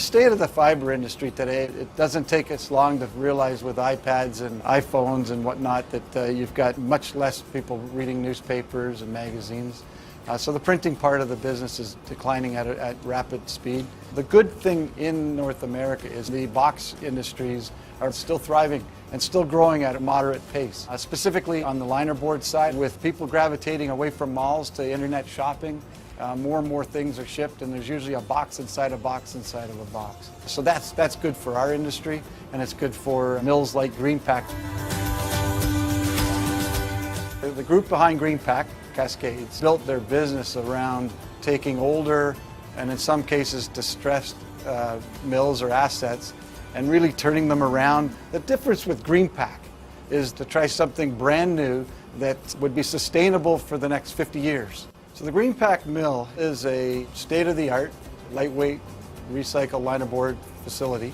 The state of the fiber industry today, it doesn't take us long to realize with iPads and iPhones and whatnot that you've got much less people reading newspapers and magazines. So the printing part of the business is declining at rapid speed. The good thing in North America is the box industries are still thriving and still growing at a moderate pace. Specifically on the linerboard side, with people gravitating away from malls to internet shopping, more and more things are shipped, and there's usually a box inside a box inside of a box. So that's good for our industry, and it's good for mills like Greenpack. The group behind Greenpack, Cascades, built their business around taking older and in some cases distressed mills or assets and really turning them around. The difference with Greenpack is to try something brand new that would be sustainable for the next 50 years. So the Greenpack mill is a state-of-the-art, lightweight, recycled linerboard facility.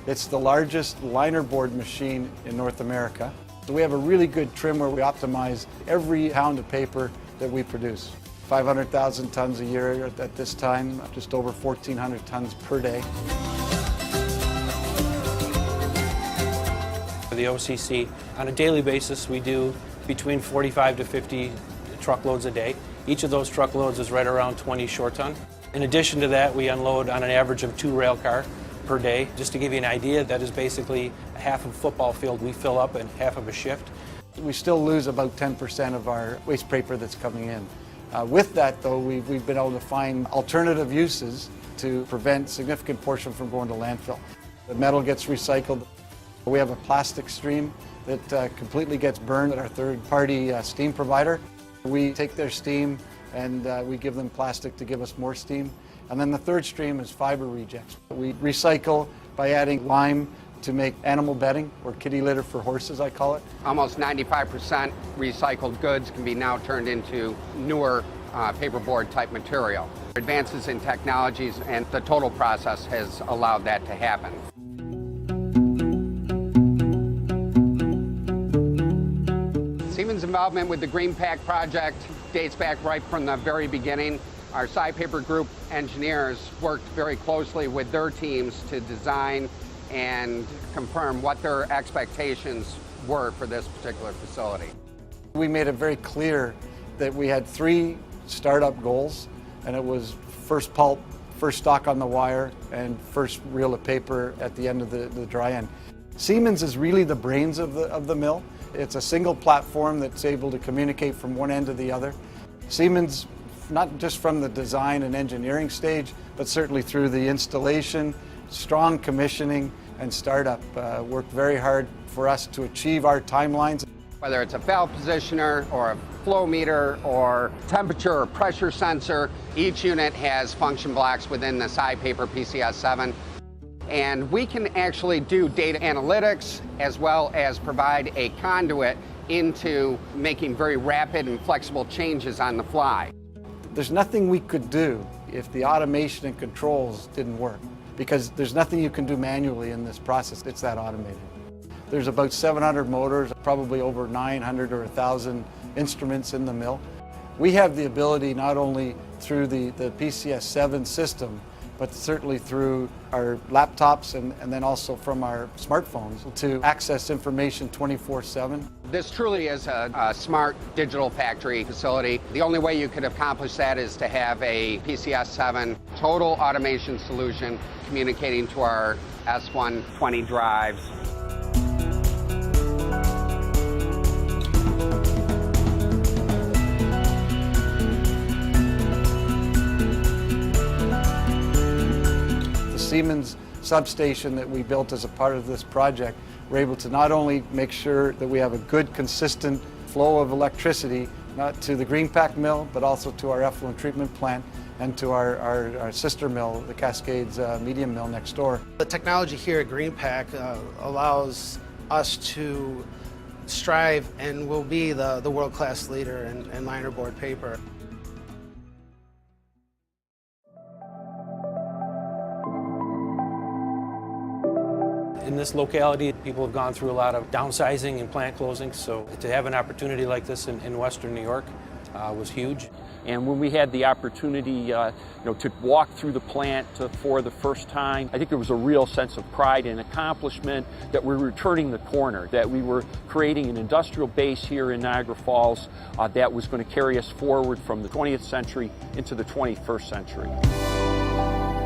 It's the largest linerboard machine in North America. So we have a really good trim where we optimize every pound of paper that we produce. 500,000 tons a year at this time, just over 1,400 tons per day. For the OCC, on a daily basis, we do between 45 to 50 truckloads a day. Each of those truckloads is right around 20 short ton. In addition to that, we unload on an average of 2 rail car per day. Just to give you an idea, that is basically half of a football field we fill up in half of a shift. We still lose about 10% of our waste paper that's coming in. With that, though, we've been able to find alternative uses to prevent a significant portion from going to landfill. The metal gets recycled. We have a plastic stream that completely gets burned at our third-party steam provider. We take their steam and we give them plastic to give us more steam. And then the third stream is fiber rejects. We recycle by adding lime to make animal bedding, or kitty litter for horses, I call it. Almost 95% recycled goods can be now turned into newer paperboard type material. Advances in technologies and the total process has allowed that to happen. Siemens' involvement with the Greenpack project dates back right from the very beginning. Our side paper group engineers worked very closely with their teams to design and confirm what their expectations were for this particular facility. We made it very clear that we had 3 startup goals, and it was first pulp, first stock on the wire, and first reel of paper at the end of the dry end. Siemens is really the brains of the mill. It's a single platform that's able to communicate from one end to the other. Siemens, not just from the design and engineering stage, but certainly through the installation, strong commissioning, and startup, worked very hard for us to achieve our timelines. Whether it's a valve positioner or a flow meter or temperature or pressure sensor, each unit has function blocks within the side paper PCS7. And we can actually do data analytics as well as provide a conduit into making very rapid and flexible changes on the fly. There's nothing we could do if the automation and controls didn't work, because there's nothing you can do manually in this process. It's that automated. There's about 700 motors, probably over 900 or 1,000 instruments in the mill. We have the ability not only through the PCS7 system, but certainly through our laptops and then also from our smartphones to access information 24/7. This truly is a smart digital factory facility. The only way you could accomplish that is to have a PCS7 total automation solution communicating to our S120 drives. Siemens substation that we built as a part of this project, we're able to not only make sure that we have a good, consistent flow of electricity, not to the Greenpack mill, but also to our effluent treatment plant and to our sister mill, the Cascades medium mill next door. The technology here at Greenpack allows us to strive and will be the world-class leader in linerboard paper. In this locality, people have gone through a lot of downsizing and plant closings, so to have an opportunity like this in Western New York was huge. And when we had the opportunity to walk through the plant for the first time, I think there was a real sense of pride and accomplishment that we were turning the corner, that we were creating an industrial base here in Niagara Falls that was going to carry us forward from the 20th century into the 21st century.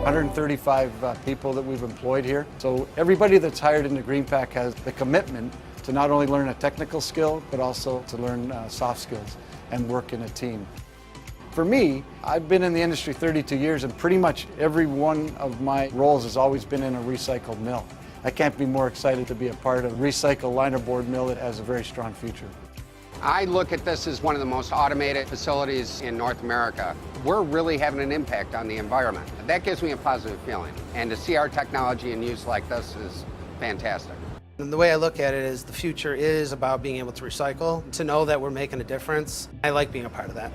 135 people that we've employed here. So everybody that's hired into GreenPak has the commitment to not only learn a technical skill, but also to learn soft skills and work in a team. For me, I've been in the industry 32 years, and pretty much every one of my roles has always been in a recycled mill. I can't be more excited to be a part of a recycled linerboard mill that has a very strong future. I look at this as one of the most automated facilities in North America. We're really having an impact on the environment. That gives me a positive feeling. And to see our technology in use like this is fantastic. And the way I look at it is the future is about being able to recycle, to know that we're making a difference. I like being a part of that.